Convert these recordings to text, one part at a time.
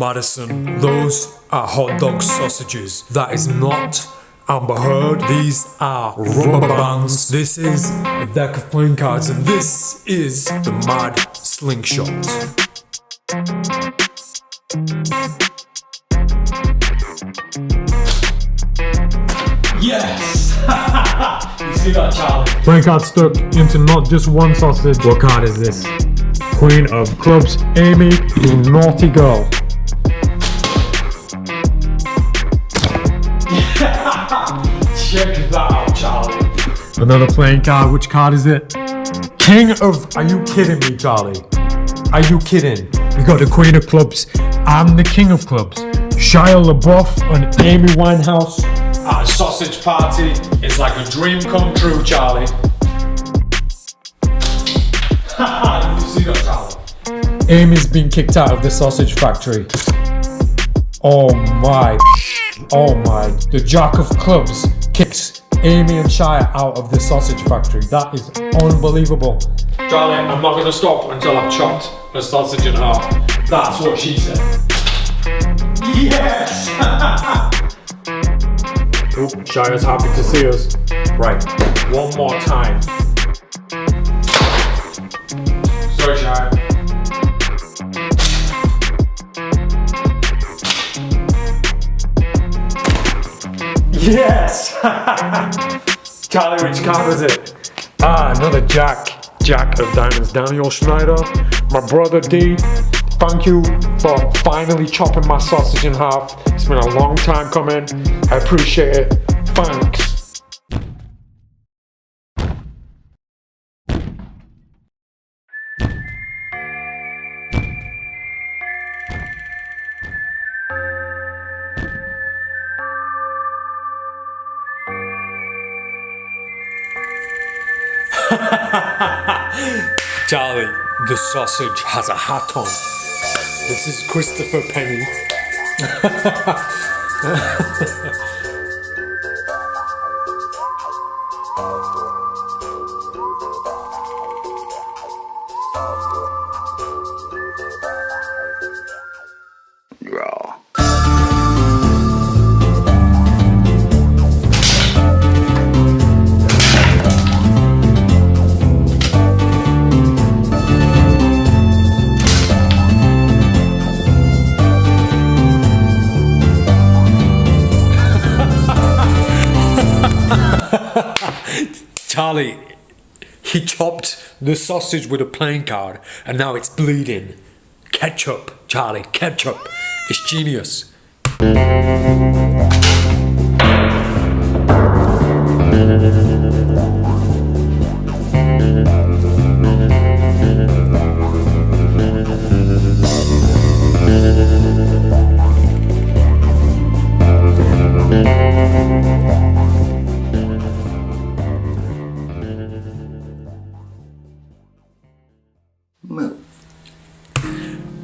Madison, those are hot dog sausages. That is not Amber Heard. These are rubber bands. This is a deck of playing cards, and this is the Mad Slingshot. Yes! You see that, Charlie? Playing card stuck into not just one sausage. What card is this? Queen of clubs. Amy, you naughty girl. Check that out, Charlie. Another playing card. Which card is it? King of... Are you kidding me, Charlie? Are you kidding? We got the Queen of Clubs and the King of Clubs. Shia LaBeouf and Amy Winehouse. At a sausage party, it's like a dream come true, Charlie. You see that, Charlie? Amy's been kicked out of the sausage factory. Oh my. The Jack of Clubs kicks Amy and Shia out of the sausage factory. That is unbelievable. Charlie, I'm not gonna stop until I've chopped the sausage in half. That's what she said. Yes! Oop, Shia's happy to see us. Right, one more time. Sorry, Shia. Yes! Charlie, which card was it? Another Jack. Jack of Diamonds. Daniel Schneider. My brother D. Thank you for finally chopping my sausage in half. It's been a long time coming. I appreciate it. Thanks. Charlie, the sausage has a hat on. This is Christopher Penny. Charlie, he chopped the sausage with a playing card and now it's bleeding. Ketchup, Charlie, ketchup. It's genius.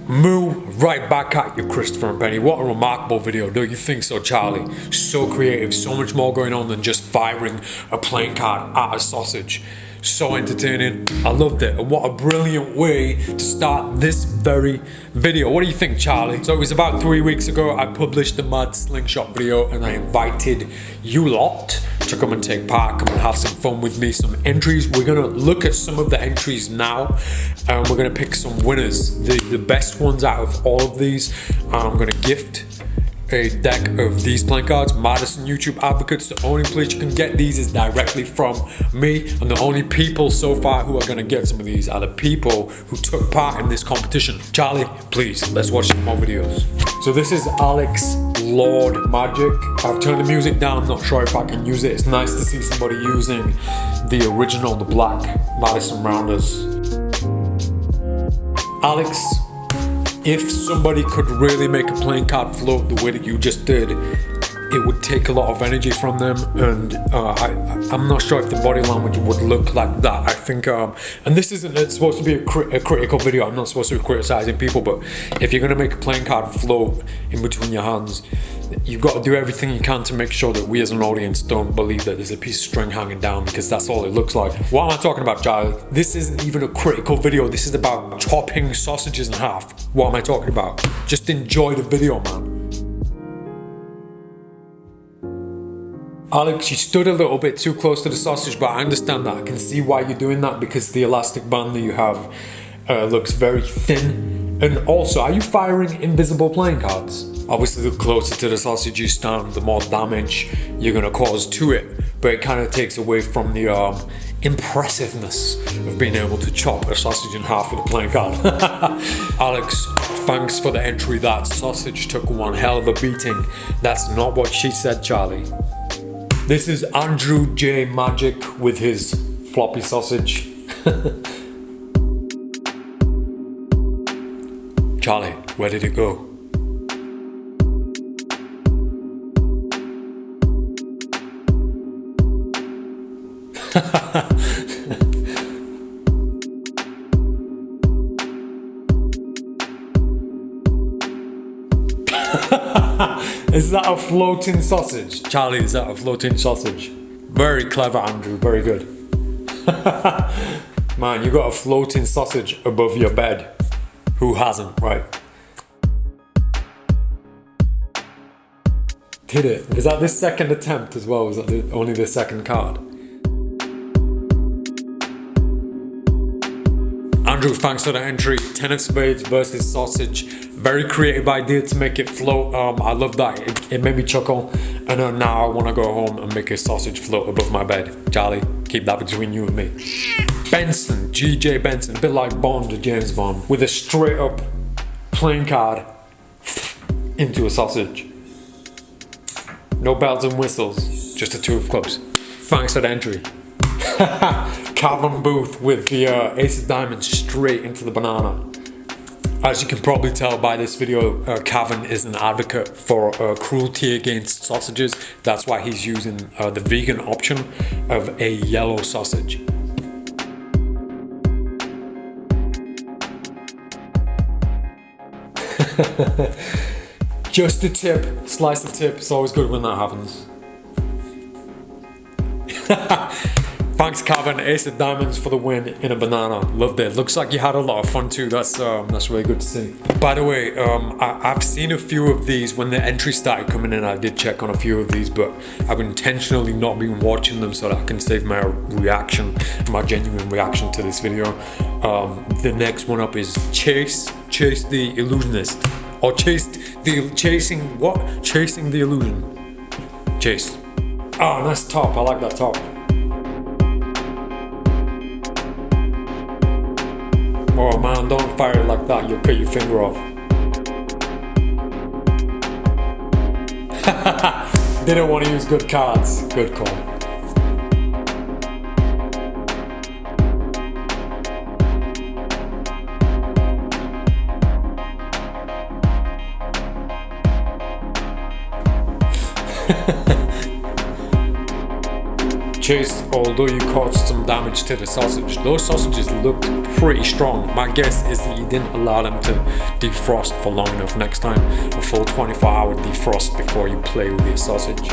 Moo right back at you, Christopher and Penny. What a remarkable video, don't you think so, Charlie? So creative, so much more going on than just firing a playing card at a sausage. So entertaining, I loved it, and what a brilliant way to start this very video. What do you think, Charlie? So it was about 3 weeks ago I published the Mad Slingshot video and I invited you lot to come and take part, come and have some fun with me, some entries. We're gonna look at some of the entries now and we're gonna pick some winners, the best ones out of all of these. I'm gonna gift a deck of these playing cards. Madison YouTube Advocates, the only place you can get these is directly from me, and the only people so far who are going to get some of these are the people who took part in this competition. Charlie, please, let's watch some more videos. So this is Alex Lord Magic. I've turned the music down, I'm not sure if I can use it. It's nice to see somebody using the original, the black Madison Rounders. Alex, if somebody could really make a playing card float the way that you just did, it would take a lot of energy from them, and I'm not sure if the body language would look like that. I think, and this isn't it's supposed to be a critical video. I'm not supposed to be criticizing people, but if you're gonna make a playing card float in between your hands, you've got to do everything you can to make sure that we as an audience don't believe that there's a piece of string hanging down, because that's all it looks like. What am I talking about, Charlie? This isn't even a critical video. This is about chopping sausages in half. What am I talking about? Just enjoy the video, man. Alex, you stood a little bit too close to the sausage, but I understand that. I can see why you're doing that, because the elastic band that you have looks very thin. And also, are you firing invisible playing cards? Obviously, the closer to the sausage you stand, the more damage you're gonna cause to it, but it kind of takes away from the impressiveness of being able to chop a sausage in half with a playing card. Alex, thanks for the entry. That sausage took one hell of a beating. That's not what she said, Charlie. This is Andrew J. Magic with his floppy sausage. Charlie, where did it go? Is that a floating sausage? Charlie, is that a floating sausage? Very clever, Andrew, very good. Man, you got a floating sausage above your bed. Who hasn't, right? Did it? Was that the second attempt as well? Was that only the second card? Andrew, thanks for the entry. 10 of spades versus sausage. Very creative idea to make it float. I love that. It made me chuckle. And now I want to go home and make a sausage float above my bed. Charlie, keep that between you and me. Benson, GJ Benson, a bit like Bond or James Bond, with a straight up playing card into a sausage. No bells and whistles, just a two of clubs. Thanks for the entry. Calvin Booth with the ace of diamonds straight into the banana. As you can probably tell by this video, Calvin is an advocate for cruelty against sausages. That's why he's using the vegan option of a yellow sausage. Just a tip, slice the tip. It's always good when that happens. Thanks, Calvin. Ace of diamonds for the win in a banana. Loved it. Looks like you had a lot of fun too. That's really good to see. By the way, I've seen a few of these when the entry started coming in. I did check on a few of these, but I've intentionally not been watching them so that I can save my reaction, my genuine reaction to this video. The next one up is Chase the Illusionist, or Chasing the Illusion. Chase. Oh, nice top. I like that top. Oh man, don't fire it like that, you'll cut your finger off. Didn't want to use good cards. Good call. Chase, although you caused some damage to the sausage, those sausages looked pretty strong. My guess is that you didn't allow them to defrost for long enough. Next time, a full 24-hour defrost before you play with your sausage.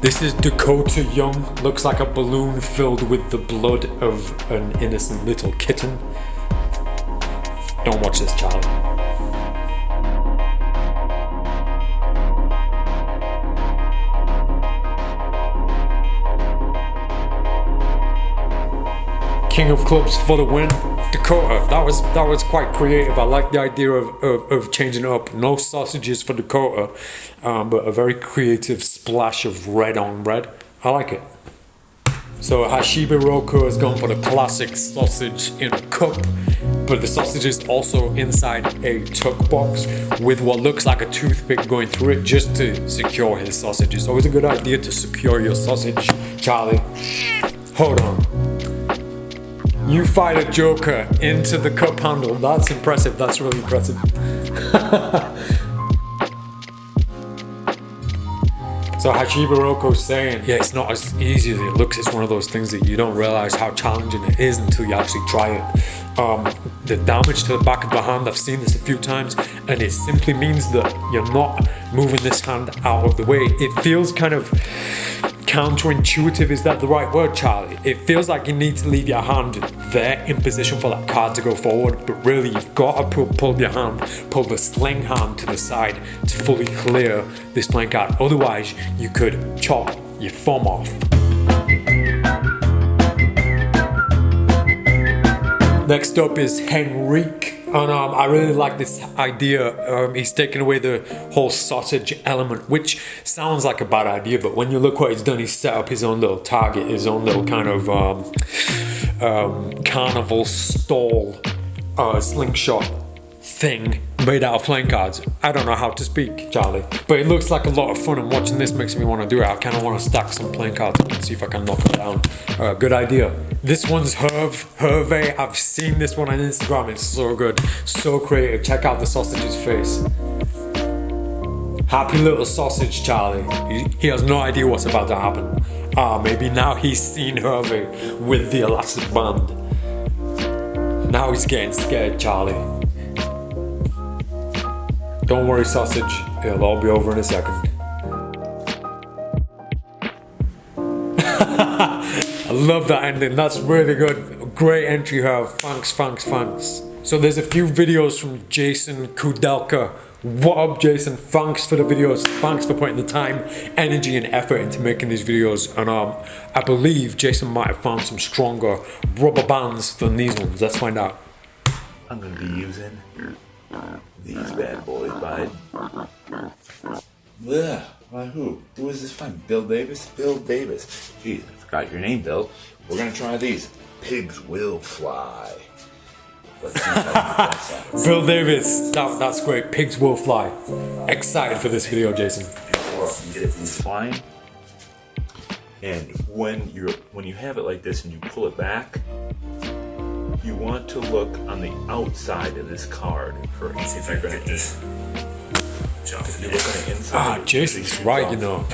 This is Dakota Young. Looks like a balloon filled with the blood of an innocent little kitten. Don't watch this, Charlie. King of clubs for the win. Dakota, that was quite creative. I like the idea of changing it up. No sausages for Dakota, but a very creative splash of red on red. I like it. So Hashiba Roko has gone for the classic sausage in a cup, but the sausage is also inside a tuck box with what looks like a toothpick going through it just to secure his sausage. It's always a good idea to secure your sausage, Charlie. Hold on. You fired a joker into the cup handle. That's impressive. That's really impressive. So Hachibaroko's saying, yeah, it's not as easy as it looks. It's one of those things that you don't realize how challenging it is until you actually try it. The damage to the back of the hand, I've seen this a few times, and it simply means that you're not moving this hand out of the way. It feels kind of counterintuitive. Is that the right word, Charlie? It feels like you need to leave your hand there in position for that card to go forward, but really you've got to pull your hand, pull the sling hand to the side to fully clear this playing card. Otherwise, you could chop your thumb off. Next up is Henrique. And I really like this idea. He's taken away the whole sausage element, which sounds like a bad idea, but when you look what he's done, he's set up his own little target, his own little kind of carnival stall slingshot thing made out of playing cards. I don't know how to speak, Charlie, but it looks like a lot of fun, and watching this makes me want to do it. I kind of want to stack some playing cards and see if I can knock them down. Good idea. This one's Hervé. I've seen this one on Instagram. It's so good, so creative. Check out the sausage's face. Happy little sausage, Charlie. He has no idea what's about to happen. Maybe now he's seen Hervé with the elastic band. Now he's getting scared, Charlie. Don't worry, sausage. It'll all be over in a second. I love that ending. That's really good. Great entry, Herb. Thanks. So there's a few videos from Jason Kudelka. What up, Jason? Thanks for the videos. Thanks for putting the time, energy, and effort into making these videos. And I believe Jason might have found some stronger rubber bands than these ones. Let's find out. I'm gonna be using these bad boys, bud. Yeah, by who? Who is this from? Bill Davis? Bill Davis. Jeez, I forgot your name, Bill. We're gonna try these. Pigs will fly. Let's see how that Bill Davis. That's great. Pigs will fly. Excited for this video, Jason. Before I can get these flying. And when you have it like this and you pull it back, you want to look on the outside of this card for if you're going to jump. If you look on the inside, Jason's right, you know.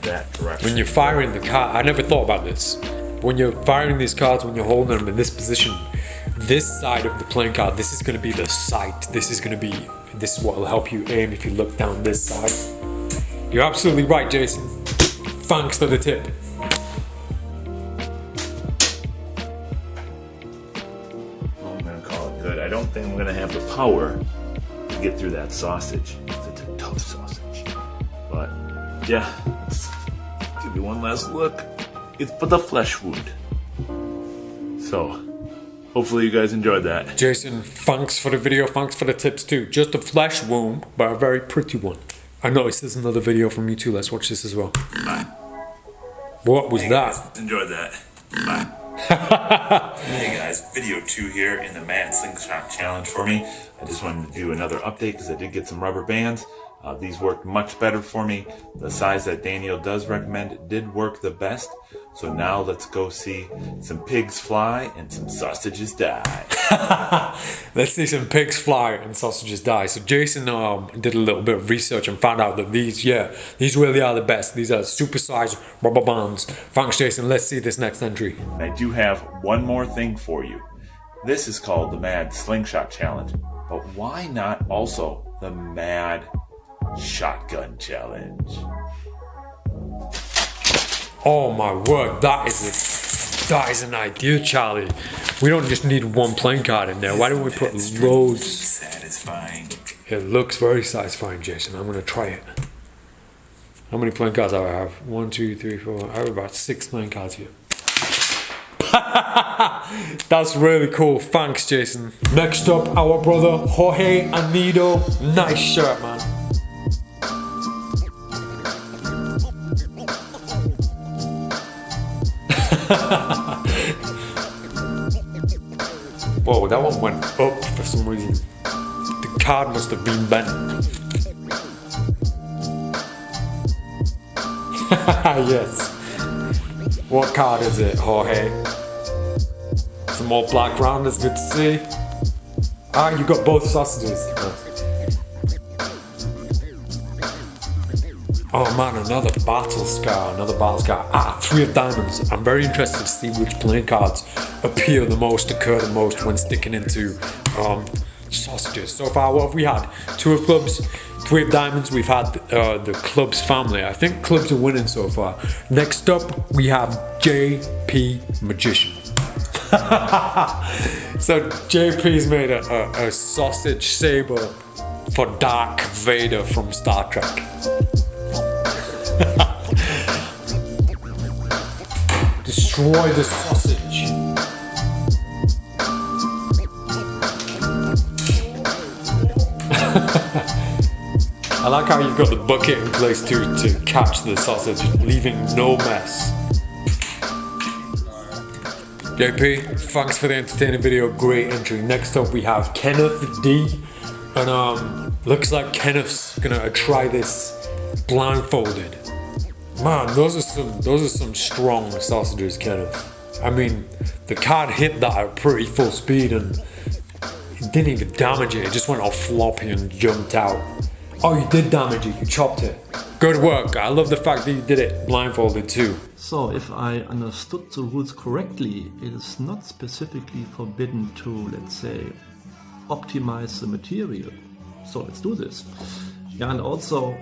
That direction. When you're firing the card, I never thought about this. When you're firing these cards, when you're holding them in this position, this side of the playing card, this is going to be the sight. This is what will help you aim if you look down this side. You're absolutely right, Jason. Thanks for the tip. I'm going to call it good. I don't think I'm going to have the power to get through that sausage. It's a tough sausage. But, yeah, let's give you one last look. It's for the flesh wound. So, hopefully you guys enjoyed that. Jason, thanks for the video. Thanks for the tips too. Just a flesh wound, but a very pretty one. I noticed there's another video from you too. Let's watch this as well. Bye. What was Hey that? guys, enjoyed that. Bye. Hey guys, video 2 here in the Mad Slingshot Challenge for me. I just wanted to do another update because I did get some rubber bands. These worked much better for me. The size that Daniel does recommend did work the best. So now let's go see some pigs fly and some sausages die. Let's see some pigs fly and sausages die. So Jason did a little bit of research and found out that these really are the best. These are supersized rubber bands. Thanks, Jason. Let's see this next entry. I do have one more thing for you. This is called the Mad Slingshot Challenge. But why not also the Mad Shotgun Challenge? Oh my word, that is an idea, Charlie. We don't just need one playing card in there. Why don't we put loads? Satisfying. It looks very satisfying, Jason. I'm gonna try it. How many playing cards do I have? 1, 2, 3, 4. I have about 6 playing cards here. That's really cool. Thanks, Jason. Next up, our brother Jorge Anido. Nice shirt, man. Whoa, that one went up for some reason. The card must have been bent. Yes. What card is it, Jorge? Some more black rounders, good to see. You got both sausages. Oh man, another battle scar. Ah, 3 of diamonds. I'm very interested to see which playing cards appear the most, occur the most when sticking into sausages. So far, what have we had? 2 of clubs, 3 of diamonds. We've had the clubs family. I think clubs are winning so far. Next up, we have JP Magician. So JP's made a sausage saber for Darth Vader from Star Trek. Destroy the sausage. I like how you've got the bucket in place to catch the sausage, leaving no mess. JP, thanks for the entertaining video, great entry. Next up we have Kenneth D. And looks like Kenneth's gonna try this blindfolded. Man, those are some strong sausages, Kenneth. I mean, the card hit that at pretty full speed and it didn't even damage it. It just went all floppy and jumped out. Oh, you did damage it. You chopped it. Good work. I love the fact that you did it blindfolded too. So, if I understood the rules correctly, it is not specifically forbidden to, let's say, optimize the material. So let's do this. Yeah, and also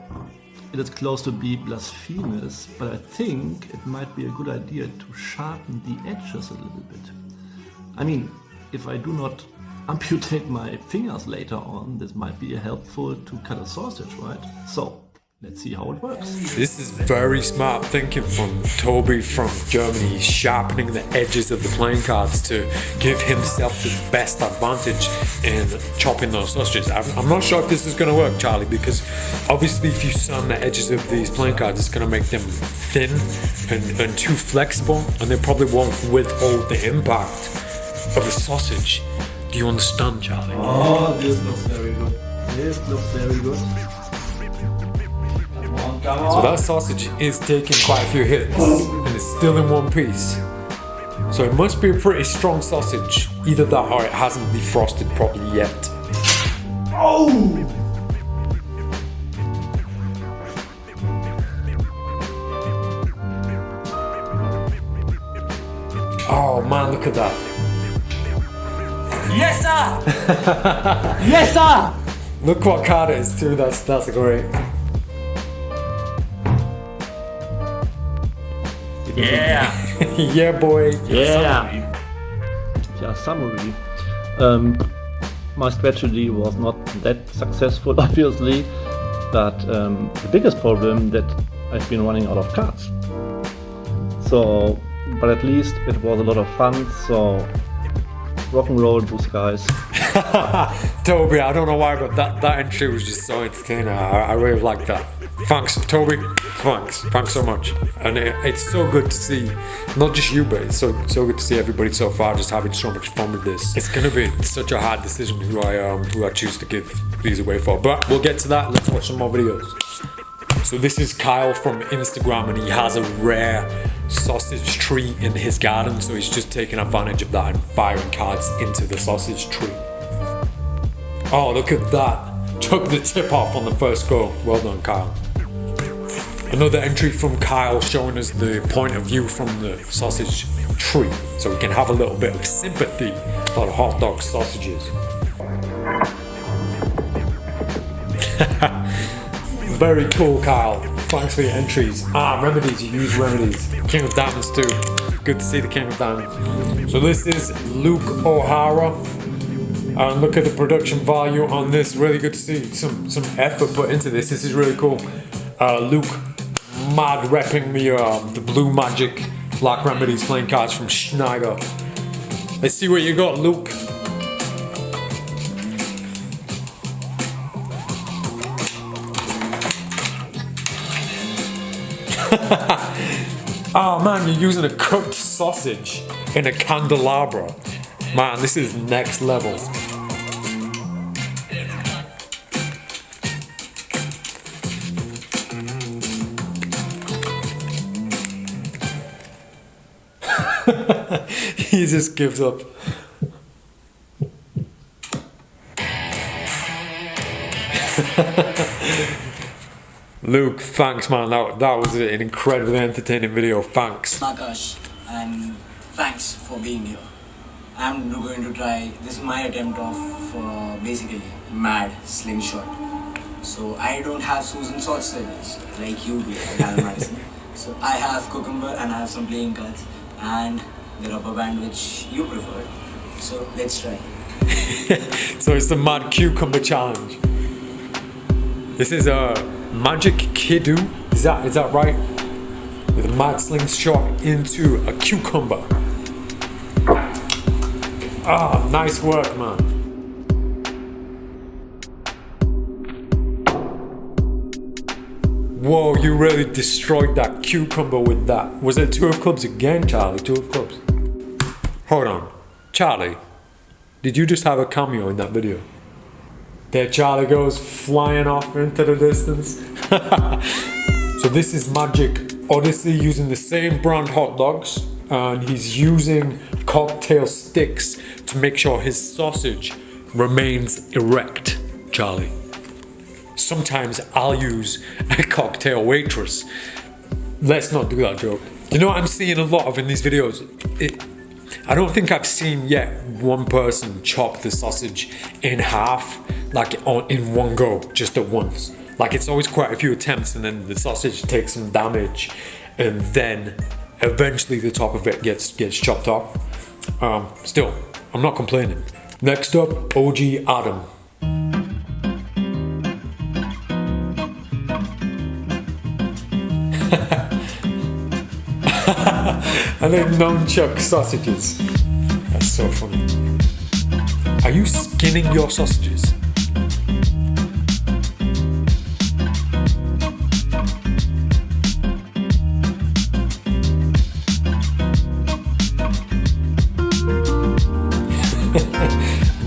it is close to be blasphemous, but I think it might be a good idea to sharpen the edges a little bit. I mean, if I do not amputate my fingers later on, this might be helpful to cut a sausage, right? So let's see how it works. This is very smart thinking from Toby from Germany. He's sharpening the edges of the playing cards to give himself the best advantage in chopping those sausages. I'm not sure if this is going to work, Charlie, because obviously if you sand the edges of these playing cards, it's going to make them thin and too flexible, and they probably won't withhold the impact of a sausage. Do you understand, Charlie? Oh, this looks very good. This looks very good. So that sausage is taking quite a few hits and it's still in one piece. So it must be a pretty strong sausage. Either that or it hasn't defrosted properly yet. Oh! Oh man, look at that. Yes, sir! Yes, sir! Look what card it is too, that's great. Yeah! Yeah, boy. Yeah! Yeah, summary. My strategy was not that successful, obviously, but the biggest problem that I've been running out of cards. So, but at least it was a lot of fun, so rock and roll, blue skies. Toby, I don't know why, but that entry was just so entertaining. I really like that. Thanks, Toby. Thanks so much. And it's so good to see, not just you, but it's so good to see everybody so far just having so much fun with this. It's gonna be such a hard decision who I choose to give these away for, but we'll get to that. Let's watch some more videos. So this is Kyle from Instagram, and he has a rare sausage tree in his garden, so he's just taking advantage of that and firing cards into the sausage tree. Oh, look at that. Took the tip off on the first go. Well done, Kyle. Another entry from Kyle showing us the point of view from the sausage tree, so we can have a little bit of sympathy for hot dog sausages. Very cool, Kyle. Thanks for your entries. Remedies, you use remedies. King of Diamonds too. Good to see the King of Diamonds. So this is Luke O'Hara. And look at the production value on this. Really good to see some effort put into this. This is really cool. Luke, mad repping the Blue Magic Black Remedies playing cards from Schneider. Let's see what you got, Luke. Oh man, you're using a cooked sausage in a candelabra. Man, this is next level. He just gives up. Luke, thanks man, that was an incredibly entertaining video, thanks. Akash, and thanks for being here. I'm going to try, this is my attempt of basically mad slingshot. So I don't have Susan sausages like you do at Madison. So I have cucumber and I have some playing cards and the rubber band which you prefer. So let's try. So it's the Mad Cucumber Challenge. This is a Magic Kiddo, is that right? With a mad slingshot into a cucumber. Ah, nice work, man. Whoa, you really destroyed that cucumber with that. Was it 2 of clubs again, Charlie? 2 of clubs. Hold on. Charlie, did you just have a cameo in that video? There Charlie goes flying off into the distance. So this is Magic Odyssey using the same brand hot dogs, and he's using cocktail sticks to make sure his sausage remains erect, Charlie. Sometimes I'll use a cocktail waitress. Let's not do that joke. You know what I'm seeing a lot of in these videos? I don't think I've seen yet one person chop the sausage in half, like in one go, just at once. Like it's always quite a few attempts and then the sausage takes some damage and then eventually the top of it gets chopped off. Still, I'm not complaining. Next up, OG Adam. And then nunchuck sausages. That's so funny. Are you skinning your sausages?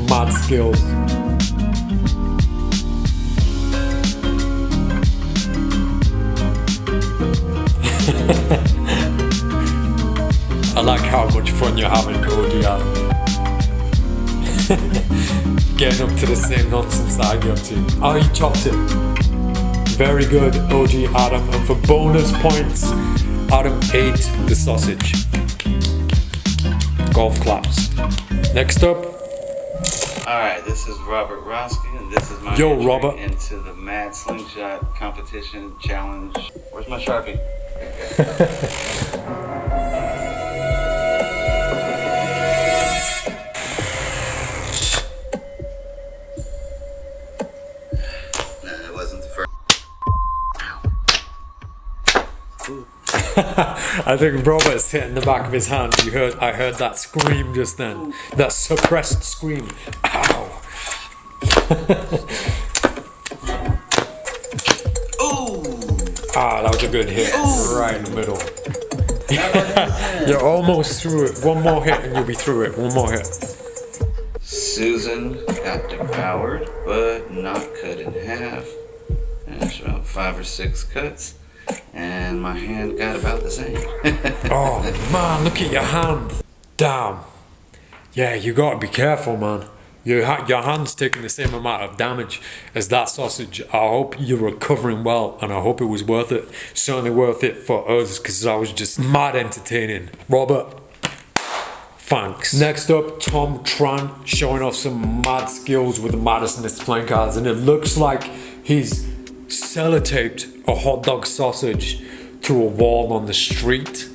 Mad skills. I like how much fun you're having, OG Adam. Getting up to the same nonsense I get up to. Oh, you chopped it. Very good, OG Adam. And for bonus points, Adam ate the sausage. Golf claps. Next up. Alright, this is Robert Roski, and this is my Yo, entry Robert. into the Mad Slingshot competition challenge. Where's my Sharpie? Nah, it wasn't the first. I think Robert's hitting the back of his hand. I heard that scream just then. That suppressed scream. Ow. Ah, that was a good hit. Right in the middle. You're almost through it. One more hit and you'll be through it. One more hit. Susan got devoured, but not cut in half. There's about 5 or 6 cuts. And my hand got about the same. Oh man, look at your hand. Damn. Yeah, you gotta be careful, man. Your hand's taking the same amount of damage as that sausage. I hope you're recovering well, and I hope it was worth it. Certainly worth it for us, because I was just mad entertaining. Robert, thanks. Next up, Tom Tran showing off some mad skills with the Madison playing cards, and it looks like he's sellotaped a hot dog sausage to a wall on the street.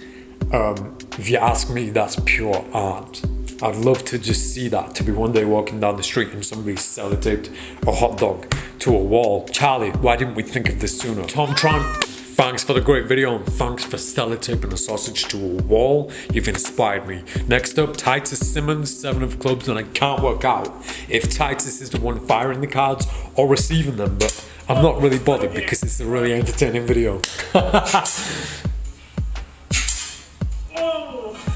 If you ask me, that's pure art. I'd love to just see that, to be one day walking down the street and somebody sellotaped a hot dog to a wall. Charlie, why didn't we think of this sooner? Tom Tran, thanks for the great video and thanks for sellotaping a sausage to a wall. You've inspired me. Next up, Titus Simmons, 7 of clubs, and I can't work out if Titus is the one firing the cards or receiving them, but I'm not really bothered because it's a really entertaining video.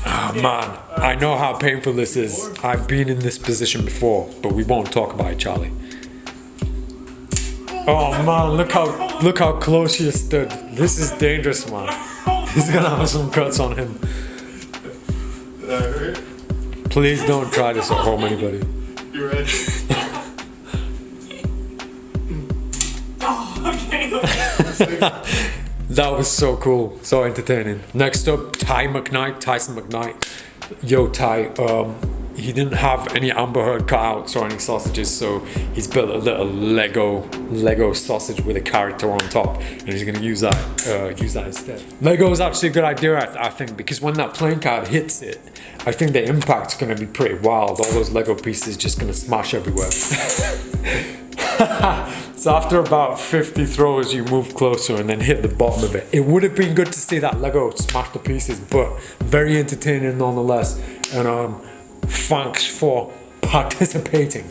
Oh man, I know how painful this is. I've been in this position before, but we won't talk about it, Charlie. Oh man, look how close you stood. This is dangerous, man. He's gonna have some cuts on him. Please don't try this at home, anybody. You ready? That was so cool, so entertaining. Next up, Tyson McKnight. Yo, Ty, he didn't have any Amber Heard cutouts or any sausages, so he's built a little Lego sausage with a character on top, and he's gonna use that instead. Lego is actually a good idea, I think, because when that playing card hits it, I think the impact's gonna be pretty wild. All those Lego pieces just gonna smash everywhere. So after about 50 throws, you move closer and then hit the bottom of it. It would have been good to see that Lego smash the pieces, but very entertaining nonetheless. And thanks for participating.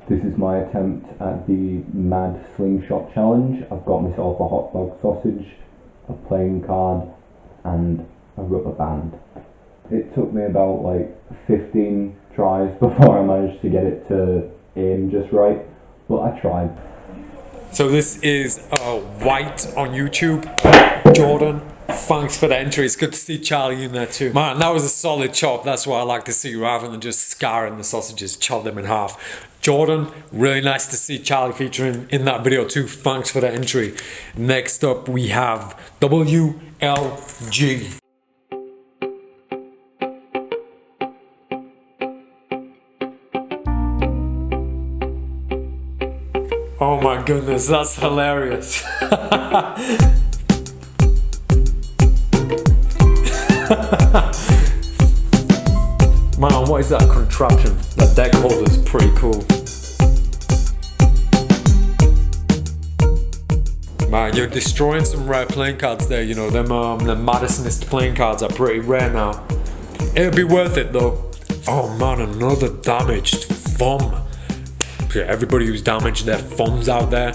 This is my attempt at the Mad Slingshot Challenge. I've got myself a hot dog sausage, a playing card, and a rubber band. It took me about like 15 tries before I managed to get it to aim just right, but I tried. So this is White on YouTube. Jordan, thanks for the entry. It's good to see Charlie in there too. Man, that was a solid chop. That's what I like to see, rather than just scarring the sausages, chop them in half. Jordan, really nice to see Charlie featuring in that video too. Thanks for the entry. Next up we have WLG. Oh my goodness, that's hilarious. Man, what is that contraption? That deck holder is pretty cool. Man, you're destroying some rare playing cards there, you know, them Madisonist playing cards are pretty rare now. It'll be worth it though. Oh man, another damaged thumb. Everybody who's damaged their thumbs out there,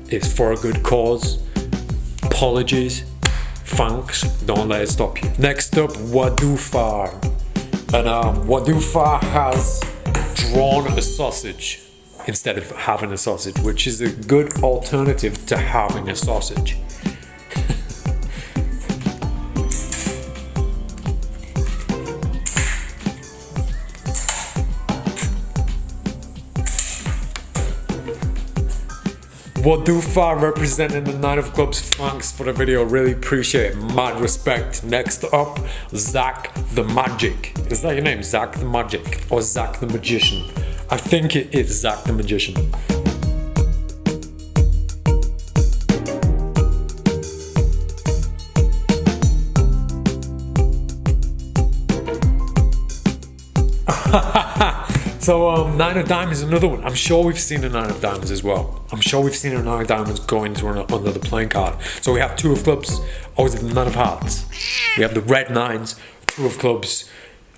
it's for a good cause. Apologies, thanks, don't let it stop you. Next up, Wadufar. And Wadufar has drawn a sausage instead of having a sausage, which is a good alternative to having a sausage. Wadufar representing the Nine of Clubs. Thanks for the video, really appreciate it, mad respect. Next up, Zach the Magic. Is that your name, Zach the Magic, or Zach the Magician? I think it is Zach the Magician. So Nine of Diamonds is another one. I'm sure we've seen a Nine of Diamonds as well. I'm sure we've seen a Nine of Diamonds going to another playing card. So we have Two of Clubs, or is it the Nine of Hearts? We have the red nines, Two of Clubs.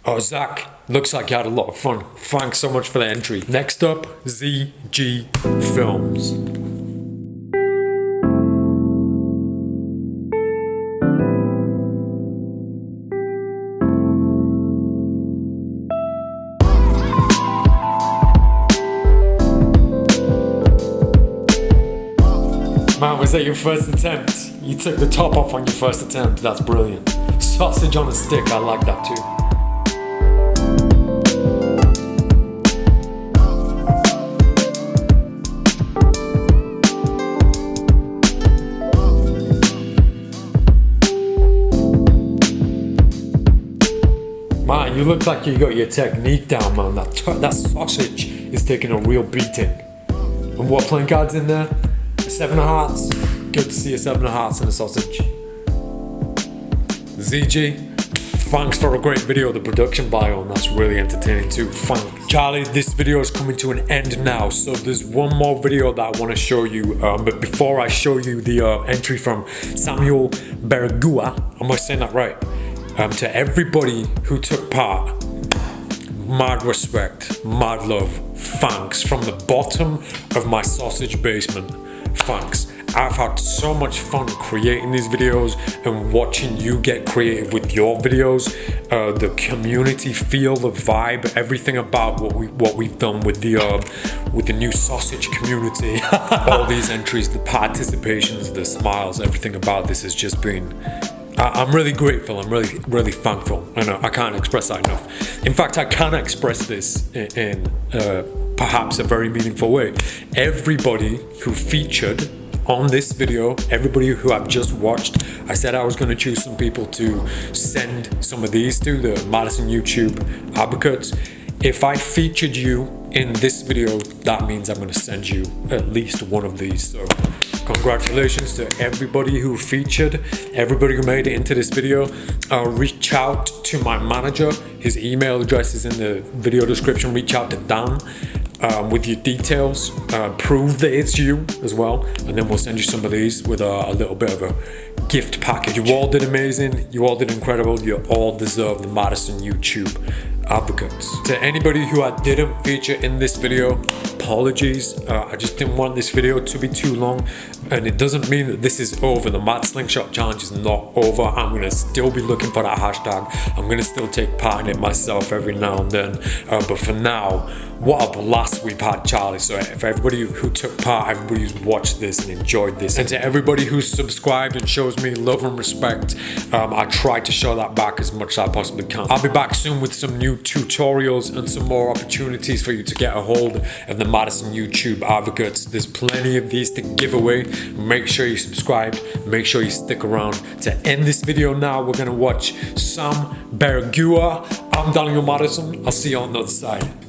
Oh, Zach, looks like you had a lot of fun. Thanks so much for the entry. Next up, ZG Films. Man, was that your first attempt? You took the top off on your first attempt. That's brilliant. Sausage on a stick, I like that too. Man, you look like you got your technique down, man. That sausage is taking a real beating. And what playing cards in there? Seven of Hearts. Good to see a Seven of Hearts and a sausage. ZG, thanks for a great video. The production biome, that's really entertaining too. Thanks. Charlie, this video is coming to an end now, so there's one more video that I want to show you. But before I show you the entry from Samuel Bergua, am I saying that right? To everybody who took part, mad respect, mad love, thanks from the bottom of my sausage basement. Thanks. I've had so much fun creating these videos and watching you get creative with your videos. The community feel, the vibe, everything about what we've done with the new sausage community. All these entries, the participations, the smiles, everything about this has just been I'm really grateful. I'm really thankful. I can't express that enough. In fact, I can express this in perhaps a very meaningful way. Everybody who featured on this video, everybody who I've just watched, I said I was going to choose some people to send some of these to, the Madison YouTube advocates. If I featured you in this video, that means I'm going to send you at least one of these. So congratulations to everybody who featured, everybody who made it into this video. Reach out to my manager. His email address is in the video description. Reach out to Dan with your details. Prove that it's you as well. And then we'll send you some of these with a little bit of a gift package. You all did amazing. You all did incredible. You all deserve the Madison YouTube advocates. To anybody who I didn't feature in this video, apologies. I just didn't want this video to be too long, and it doesn't mean that this is over. The Mad Slingshot Challenge is not over. I'm gonna still be looking for that hashtag. I'm gonna still take part in it myself every now and then, but for now, what a blast we've had, Charlie. So for everybody who took part, everybody who's watched this and enjoyed this, and to everybody who's subscribed and shows me love and respect, I try to show that back as much as I possibly can. I'll be back soon with some new tutorials and some more opportunities for you to get a hold of the Madison YouTube advocates. There's plenty of these to give away. Make sure you subscribe, make sure you stick around. To end this video now, we're gonna watch Sam Bergua. I'm Daniel Madison. I'll see you on the other side.